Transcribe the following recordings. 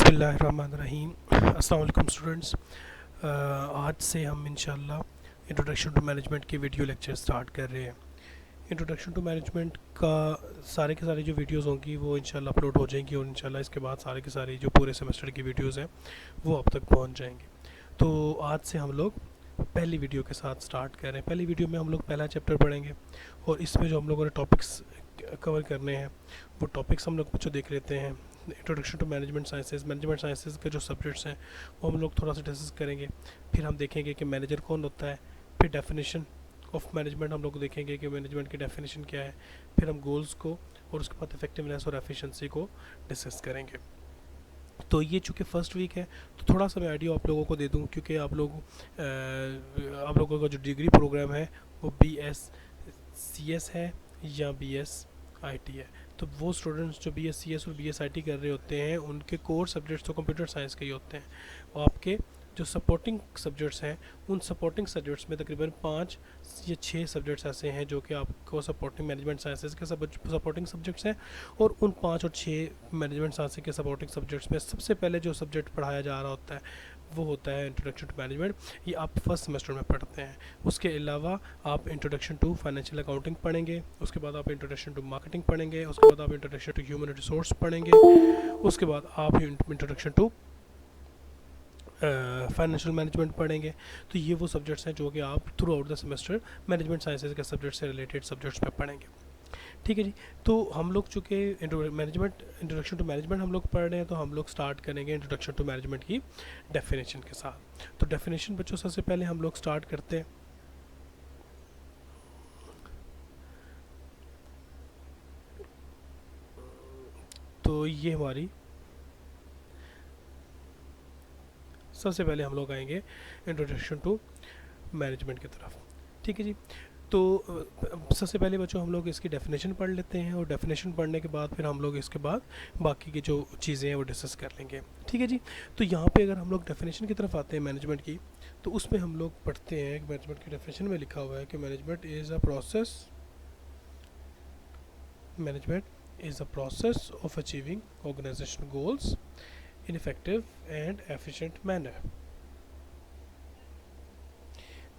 बिस्मिल्लाहिर्रहमानिर्रहीम। अस्सलाम वालेकुम स्टूडेंट्स। आज से हम इंशाल्लाह इंट्रोडक्शन टू मैनेजमेंट के वीडियो लेक्चर स्टार्ट कर रहे हैं। इंट्रोडक्शन टू मैनेजमेंट का सारे के सारे जो वीडियोस होंगी वो इंशाल्लाह अपलोड हो जाएंगी और इंशाल्लाह इसके बाद सारे के सारे जो पूरे सेमेस्टर की वीडियोस हैं वो आप तक पहुंच जाएंगे। तो आज से हम लोग पहली वीडियो के साथ स्टार्ट कर रहे हैं। पहली वीडियो में हम लोग पहला चैप्टर पढ़ेंगे और इसमें जो हम लोगों ने टॉपिक्स कवर करने हैं वो टॉपिक्स हम लोग बच्चों देख लेते हैं। इंट्रोडक्शन टू मैनेजमेंट साइंसेज के जो सब्जेक्ट्स हैं वो हम लोग थोड़ा सा डिस्कस करेंगे। फिर हम देखेंगे कि मैनेजर कौन होता है, फिर डेफिनेशन ऑफ मैनेजमेंट हम लोग देखेंगे कि मैनेजमेंट की डेफिनेशन क्या है, फिर हम गोल्स को और उसके बाद इफेक्टिवनेस और एफिशिएंसी को डिस्कस करेंगे। तो ये चूँकि फ़र्स्ट वीक है तो थोड़ा सा मैं आइडिया आप लोगों को दे दूँ, क्योंकि आप लोगों का जो डिग्री प्रोग्राम है वो BScs है या BSIT है। तो वो स्टूडेंट्स जो BScs और BSIT कर रहे होते हैं उनके कोर सब्जेक्ट्स तो कंप्यूटर साइंस के ही होते हैं और आपके जो सपोर्टिंग सब्जेक्ट्स हैं उन सपोर्टिंग सब्जेक्ट्स में तकरीबन 5 या 6 सब्जेक्ट्स ऐसे हैं जो कि आपको सपोर्टिंग मैनेजमेंट साइंसेज के सपोर्टिंग सब्जेक्ट्स हैं। और उन 5 और 6 मैनेजमेंट साइंसेज के सपोर्टिंग सब्जेक्ट्स में सबसे पहले जो सब्जेक्ट पढ़ाया जा रहा होता है वो होता है इंट्रोडक्शन टू मैनेजमेंट। ये आप फर्स्ट सेमेस्टर में पढ़ते हैं। उसके अलावा आप इंट्रोडक्शन टू फाइनेंशियल अकाउंटिंग पढ़ेंगे, उसके बाद आप इंट्रोडक्शन टू मार्केटिंग पढ़ेंगे, उसके बाद आप इंट्रोडक्शन टू ह्यूमन रिसोर्स पढ़ेंगे, उसके बाद आप इंट्रोडक्शन टू फाइनेंशियल मैनेजमेंट पढ़ेंगे। तो ये वो सब्जेक्ट्स हैं जो कि आप through out the semester management sciences के सब्जेक्ट से रिलेटेड सब्जेक्ट्स में पढ़ेंगे। ठीक है जी। तो हम लोग चूँकि इंट्रोडक्शन टू मैनेजमेंट हम लोग पढ़ रहे हैं तो हम लोग स्टार्ट करेंगे इंट्रोडक्शन टू मैनेजमेंट की डेफिनेशन के साथ। तो डेफिनेशन बच्चों सबसे पहले हम लोग स्टार्ट करते हैं। तो ये हमारी सबसे पहले हम लोग आएंगे इंट्रोडक्शन टू मैनेजमेंट की तरफ। ठीक है जी। तो सबसे पहले बच्चों हम लोग इसकी डेफिनेशन पढ़ लेते हैं और डेफिनेशन पढ़ने के बाद फिर हम लोग इसके बाद बाकी की जो चीज़ें हैं वो डिस्कस कर लेंगे। ठीक है जी। तो यहाँ पे अगर हम लोग डेफिनेशन की तरफ आते हैं मैनेजमेंट की, तो उसमें हम लोग पढ़ते हैं मैनेजमेंट की डेफिनेशन में लिखा हुआ है कि management is a process of achieving organisation goals in effective and efficient manner।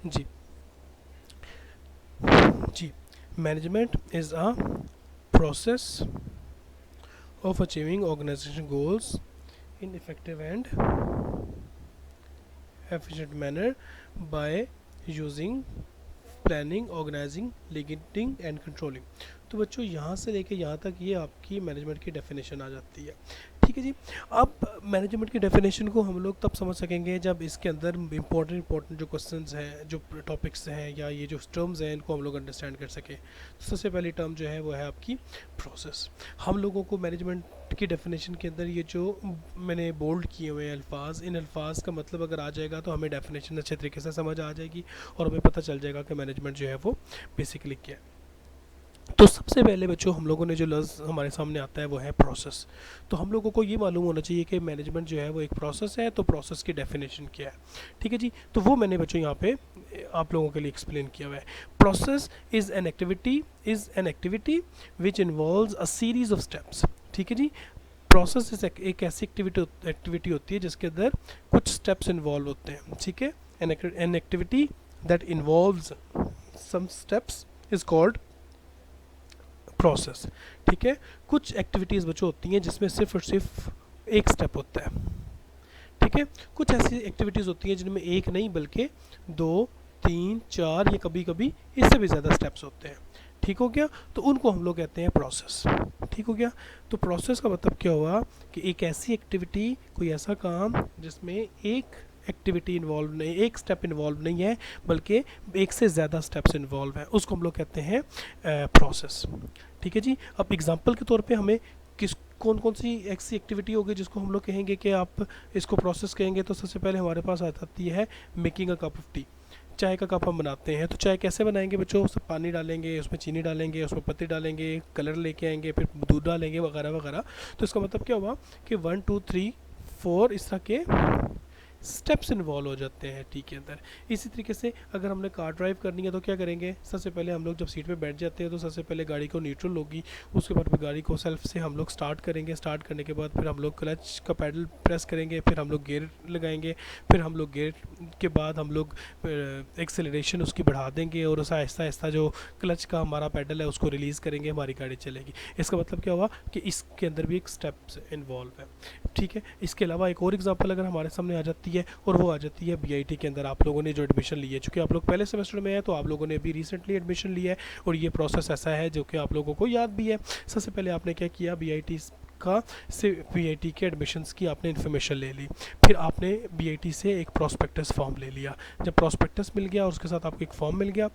जी जी, management is a process of achieving organization goals in effective and efficient manner by using planning, organising, limiting and controlling. तो बच्चों यहाँ से लेके यहाँ तक ये आपकी मैनेजमेंट की डेफिनेशन आ जाती है। ठीक है जी। अब मैनेजमेंट की डेफिनेशन को हम लोग तब समझ सकेंगे जब इसके अंदर इंपॉर्टेंट जो क्वेश्चंस हैं, जो टॉपिक्स हैं या ये जो टर्म्स हैं इनको हम लोग अंडरस्टैंड कर सकें। तो सबसे पहली टर्म जो है वो है आपकी प्रोसेस। हम लोगों को मैनेजमेंट की डेफिनेशन के अंदर ये जो मैंने बोल्ड किए हुए हैं अल्फाज, इन अल्फाज का मतलब अगर आ जाएगा तो हमें डेफिनेशन अच्छे तरीके से समझ आ जाएगी और हमें पता चल जाएगा कि मैनेजमेंट जो है वो बेसिकली क्या है। तो सबसे पहले बच्चों हम लोगों ने जो लफ्ज़ हमारे सामने आता है वो है प्रोसेस। तो हम लोगों को ये मालूम होना चाहिए कि मैनेजमेंट जो है वो एक प्रोसेस है, तो प्रोसेस की डेफिनेशन क्या है। ठीक है जी। तो वो मैंने बच्चों यहाँ पे आप लोगों के लिए एक्सप्लेन किया हुआ है। Process is an activity which involves a series of steps. ठीक है जी। प्रोसेस एक ऐसी एक्टिविटी होती है जिसके अंदर कुछ स्टेप्स इन्वॉल्व होते हैं। ठीक है। An activity that involves some steps is called process. ठीक है। कुछ एक्टिविटीज़ बच्चों होती हैं जिसमें सिर्फ और सिर्फ एक स्टेप होता है। ठीक है। कुछ ऐसी एक्टिविटीज़ होती हैं जिनमें एक नहीं बल्कि 2, 3, 4 या कभी कभी इससे भी ज़्यादा स्टेप्स होते हैं। ठीक हो गया। तो उनको हम लोग कहते हैं प्रोसेस। ठीक हो गया। तो प्रोसेस का मतलब क्या हुआ कि एक ऐसी एक्टिविटी, कोई ऐसा काम जिसमें एक एक्टिविटी इन्वॉल्व नहीं, एक स्टेप इन्वॉल्व नहीं है बल्कि एक से ज़्यादा स्टेप्स इन्वॉल्व है, उसको हम लोग कहते हैं प्रोसेस। ठीक है जी। अब एग्जांपल के तौर पे हमें कौन कौन सी ऐसी एक्टिविटी होगी जिसको हम लोग कहेंगे कि आप इसको प्रोसेस कहेंगे। तो सबसे पहले हमारे पास आती है making a cup of T. चाय का कप हम बनाते हैं, तो चाय कैसे बनाएंगे बच्चों? उसमें पानी डालेंगे, उसमें चीनी डालेंगे, उसमें पत्ती डालेंगे, कलर लेके आएंगे, फिर दूध डालेंगे वगैरह वगैरह। तो इसका मतलब क्या हुआ कि 1 2 3 4 इस तरह के स्टेप्स इन्वॉल्व हो जाते हैं टी के अंदर। इसी तरीके से अगर हमने कार ड्राइव करनी है तो क्या करेंगे, सबसे पहले हम लोग जब सीट पे बैठ जाते हैं तो सबसे पहले गाड़ी को न्यूट्रल होगी, उसके बाद फिर गाड़ी को सेल्फ से हम लोग स्टार्ट करेंगे, स्टार्ट करने के बाद फिर हम लोग क्लच का पैडल प्रेस करेंगे, फिर हम लोग गियर लगाएंगे, फिर हम लोग गियर के बाद हम लोग एक्सेलरेशन उसकी बढ़ा देंगे और उस आहिस्ता आहिस्ता जो क्लच का हमारा पैडल है उसको रिलीज़ करेंगे, हमारी गाड़ी चलेगी। इसका मतलब क्या हुआ कि इसके अंदर भी एक स्टेप्स इन्वॉल्व है, ठीक है। इसके अलावा एक और एग्जांपल अगर हमारे सामने आ जाती है और वो आ जाती है बीआईटी के अंदर। आप लोगों ने जो एडमिशन ली है, चूँकि आप लोग पहले सेमेस्टर में है तो आप लोगों ने अभी रिसेंटली एडमिशन लिया है और ये प्रोसेस ऐसा है जो कि आप लोगों को याद भी है। सबसे पहले आपने क्या किया, बीआईटी का से बीआईटी के एडमिशन्स की आपने इन्फॉर्मेशन ले ली, फिर आपने बीआईटी से एक प्रोस्पेक्टस फॉर्म ले लिया। जब प्रोस्पेक्टस मिल गया और उसके साथ आपको एक फॉर्म मिल गया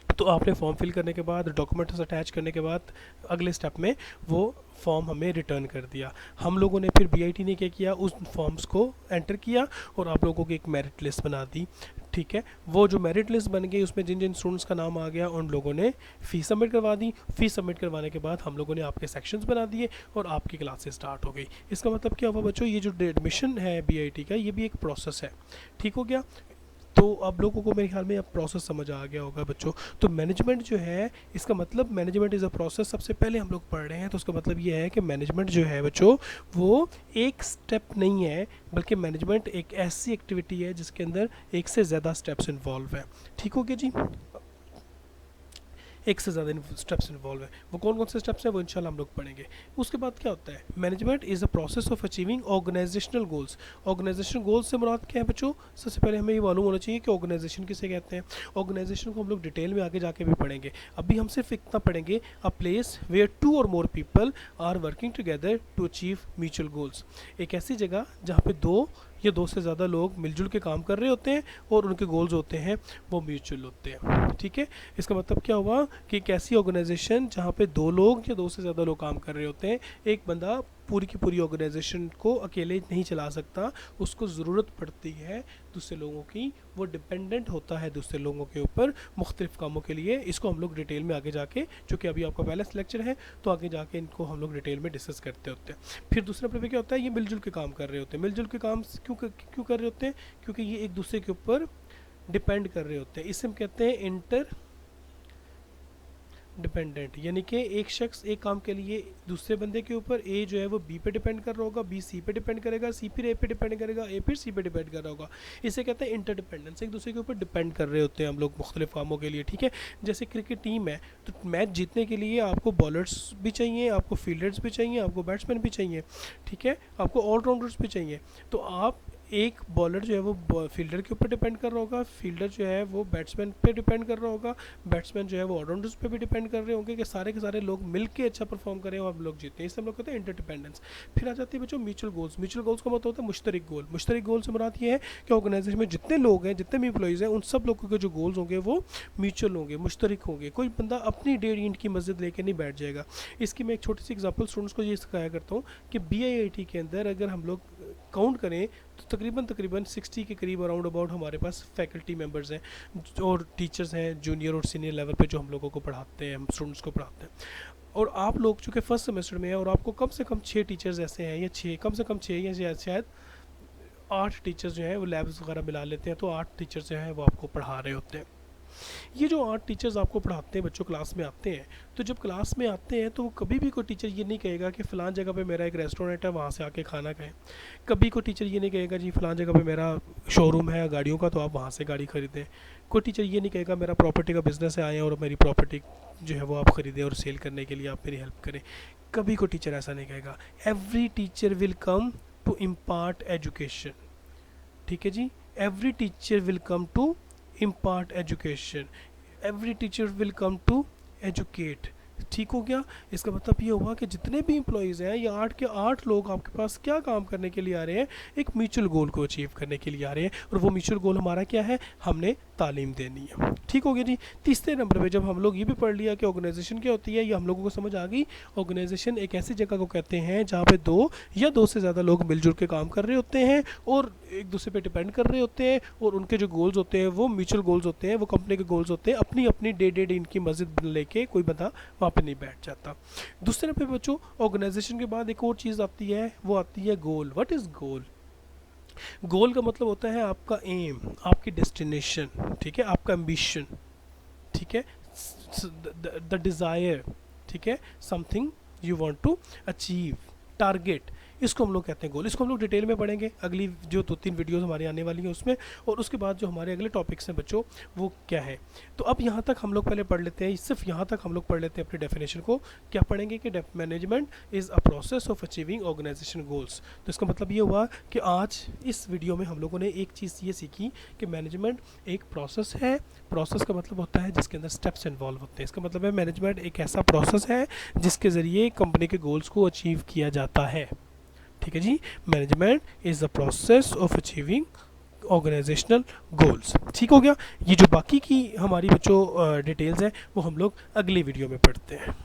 तो आपने फॉर्म फिल करने के बाद डॉक्यूमेंट्स अटैच करने के बाद अगले स्टेप में वो फॉर्म हमें रिटर्न कर दिया। हम लोगों ने फिर बीआईटी ने क्या किया, उस फॉर्म्स को एंटर किया और आप लोगों की एक मेरिट लिस्ट बना दी, ठीक है। वो जो मेरिट लिस्ट बन गई उसमें जिन जिन स्टूडेंट्स का नाम आ गया उन लोगों ने फ़ीस सबमिट करवा दी। फ़ीस सबमिट करवाने के बाद हम लोगों ने आपके सेक्शंस बना दिए और आपकी क्लासेस स्टार्ट हो गई। इसका मतलब क्या हुआ बच्चों, ये जो एडमिशन है बीआईटी का ये भी एक प्रोसेस है, ठीक हो गया। तो आप लोगों को मेरे ख्याल में अब प्रोसेस समझ आ गया होगा बच्चों। तो मैनेजमेंट जो है, इसका मतलब मैनेजमेंट इज़ अ प्रोसेस सबसे पहले हम लोग पढ़ रहे हैं, तो उसका मतलब ये है कि मैनेजमेंट जो है बच्चों वो एक स्टेप नहीं है, बल्कि मैनेजमेंट एक ऐसी एक्टिविटी है जिसके अंदर एक से ज़्यादा स्टेप्स इन्वॉल्व है, ठीक हो गया जी। एक से ज़्यादा स्टेप्स इन्वॉल्व है, वो कौन कौन से स्टेप्स हैं वो इंशाल्लाह हम लोग पढ़ेंगे। उसके बाद क्या होता है, management is a process of achieving organisational goals. Organisational goals से मुराद क्या है बच्चों, सबसे पहले हमें ये मालूम होना चाहिए कि ऑर्गेनाइजेशन किसे कहते हैं। ऑर्गेनाइजेशन को हम लोग डिटेल में आगे जाके भी पढ़ेंगे, अभी हम सिर्फ इतना पढ़ेंगे, अ प्लेस वेयर 2 और more people are working together to achieve mutual goals. एक ऐसी जगह जहाँ पे 2 या 2 से ज़्यादा लोग मिलजुल के काम कर रहे होते हैं और उनके गोल्स होते हैं वो म्यूचुअल होते हैं, ठीक है। इसका मतलब क्या हुआ कि एक ऐसी ऑर्गेनाइजेशन जहाँ पे 2 लोग या 2 से ज़्यादा लोग काम कर रहे होते हैं, एक बंदा पूरी की पूरी ऑर्गेनाइजेशन को अकेले नहीं चला सकता, उसको ज़रूरत पड़ती है दूसरे लोगों की, वो डिपेंडेंट होता है दूसरे लोगों के ऊपर मुख्तलिफ कामों के लिए। इसको हम लोग डिटेल में आगे जाके, चूँकि अभी आपका पहला लेक्चर है तो आगे जाके इनको हम लोग डिटेल में डिस्कस करते होते हैं। फिर दूसरा नंबर पे क्या होता है, ये मिलजुल के काम कर रहे होते हैं। मिलजुल के काम क्यों कर रहे होते हैं, क्योंकि ये एक दूसरे के ऊपर डिपेंड कर रहे होते हैं। इसे हम कहते हैं इंटर डिपेंडेंट, यानी कि एक शख्स एक काम के लिए दूसरे बंदे के ऊपर, ए जो है वो बी पे डिपेंड कर रहा होगा, बी सी पे डिपेंड करेगा, सी फिर ए पे डिपेंड करेगा, ए फिर सी पे डिपेंड कर रहा होगा। इसे कहते हैं इंटरडिपेंडेंस, एक दूसरे के ऊपर डिपेंड कर रहे होते हैं हम लोग मुख्तलिफ कामों के लिए, ठीक है। जैसे क्रिकेट टीम है तो मैच जीतने के लिए आपको बॉलर्स भी चाहिए, आपको फील्डर्स भी चाहिए, आपको बैट्समैन भी चाहिए, ठीक है, आपको ऑलराउंडर्स भी चाहिए। तो आप एक बॉलर जो है वो फील्डर के ऊपर डिपेंड कर रहा होगा, फील्डर जो है वो बैट्समैन पे डिपेंड कर रहा होगा, बैट्समैन जो है वो ऑलराउंडर्स पे भी डिपेंड कर रहे होंगे कि सारे के सारे लोग मिल के अच्छा परफॉर्म करें और हम लोग जीते हैं। इससे हम लोग कहते हैं इंटरडिपेंडेंस। फिर आ जाती है बच्चों म्यूचुअल गोल्स। म्यूचुअल गोल्स का मतलब होता है मुश्तरक गोल। मुश्तरक गोल से मुराद ये है कि ऑर्गेनाइजेशन में जितने लोग हैं, जितने भी एम्प्लॉइज़ हैं, उन सब लोगों के जो गोल्स होंगे वो म्यूचुअल होंगे, मुश्तरक होंगे। कोई बंदा अपनी 1.5 ईंट की मस्जिद लेके नहीं बैठ जाएगा। इसकी मैं एक छोटी सी एग्जाम्पल स्टूडेंट्स को ये सिखाया करता हूँ कि BIIT के अंदर अगर हम लोग काउंट करें तो तकरीबन 60 के करीब अराउंड अबाउट हमारे पास फैकल्टी मेंबर्स हैं और टीचर्स हैं जूनियर और सीनियर लेवल पे जो हम लोगों को पढ़ाते हैं, हम स्टूडेंट्स को पढ़ाते हैं। और आप लोग चूँकि फर्स्ट सेमेस्टर में है और आपको कम से कम 6 टीचर्स ऐसे हैं, या 6 कम से कम 6 या शायद 8 टीचर्स जो हैं वो लैब्स वगैरह मिला लेते हैं, तो 8 टीचर्स जो हैं वो आपको पढ़ा रहे होते हैं। ये जो 8 टीचर्स आपको पढ़ाते हैं बच्चों क्लास में आते हैं, तो जब क्लास में आते हैं तो कभी भी कोई टीचर ये नहीं कहेगा कि फ़लाँ जगह पे मेरा एक रेस्टोरेंट है वहाँ से आके खाना खाएं। कभी कोई टीचर ये नहीं कहेगा जी फ़लाँ जगह पे मेरा शोरूम है गाड़ियों का तो आप वहाँ से गाड़ी ख़रीदें। कोई टीचर ये नहीं कहेगा मेरा प्रॉपर्टी का बिज़नेस है, आए और मेरी प्रॉपर्टी जो है वो आप ख़रीदें और सेल करने के लिए आप मेरी हेल्प करें। कभी कोई टीचर ऐसा नहीं कहेगा। Every teacher will come to impart education, ठीक है जी। Every teacher will come to impart education, every teacher will come to educate, ठीक हो गया। इसका मतलब ये हुआ कि जितने भी एम्प्लॉयज़ हैं ये 8 के 8 लोग आपके पास क्या काम करने के लिए आ रहे हैं, एक म्यूचुअल गोल को अचीव करने के लिए आ रहे हैं, और वो म्यूचुअल गोल हमारा क्या है, हमने तालीम देनी है, ठीक हो गया जी। तीसरे नंबर पे जब हम लोग ये भी पढ़ लिया कि ऑर्गेनाइजेशन क्या होती है, ये हम लोगों को समझ आ गई। ऑर्गेनाइजेशन एक ऐसी जगह को कहते हैं जहाँ पे 2 या 2 से ज़्यादा लोग मिलजुल के काम कर रहे होते हैं और एक दूसरे पे डिपेंड कर रहे होते हैं, और उनके जो गोल्स होते हैं वो म्यूचुअल गोल्स होते हैं, वो कंपनी के गोल्स होते हैं। अपनी अपनी डेढ़ इनकी मस्जिद लेके कोई बंदा वहाँ पे नहीं बैठ जाता। दूसरे नंबर पे बच्चों ऑर्गेनाइजेशन के बाद एक और चीज़ आती है, वो आती है गोल। व्हाट इज़ गोल? गोल का मतलब होता है आपका एम, आपकी डेस्टिनेशन, ठीक है, आपका एम्बिशन, ठीक है, द डिज़ायर, ठीक है, something you want to achieve, target, इसको हम लोग कहते हैं गोल। इसको हम लोग डिटेल में पढ़ेंगे अगली जो 2-3 वीडियोस हमारी आने वाली हैं उसमें, और उसके बाद जो हमारे अगले टॉपिक्स हैं बच्चों वो क्या है। तो अब यहाँ तक हम लोग पहले पढ़ लेते हैं, सिर्फ यहाँ तक हम लोग पढ़ लेते हैं अपनी डेफिनेशन को। क्या पढ़ेंगे कि management is a process of achieving organisation goals. तो इसका मतलब ये हुआ कि आज इस वीडियो में हम लोगों ने एक चीज़ ये सीखी कि मैनेजमेंट एक प्रोसेस है। प्रोसेस का मतलब होता है जिसके अंदर स्टेप्स इन्वॉल्व होते हैं। इसका मतलब है मैनेजमेंट एक ऐसा प्रोसेस है जिसके ज़रिए कंपनी के गोल्स को अचीव किया जाता है। ठीक है जी, management is the process of achieving organisational goals. ठीक हो गया। ये जो बाकी की हमारी बच्चों डिटेल्स हैं वो हम लोग अगली वीडियो में पढ़ते हैं।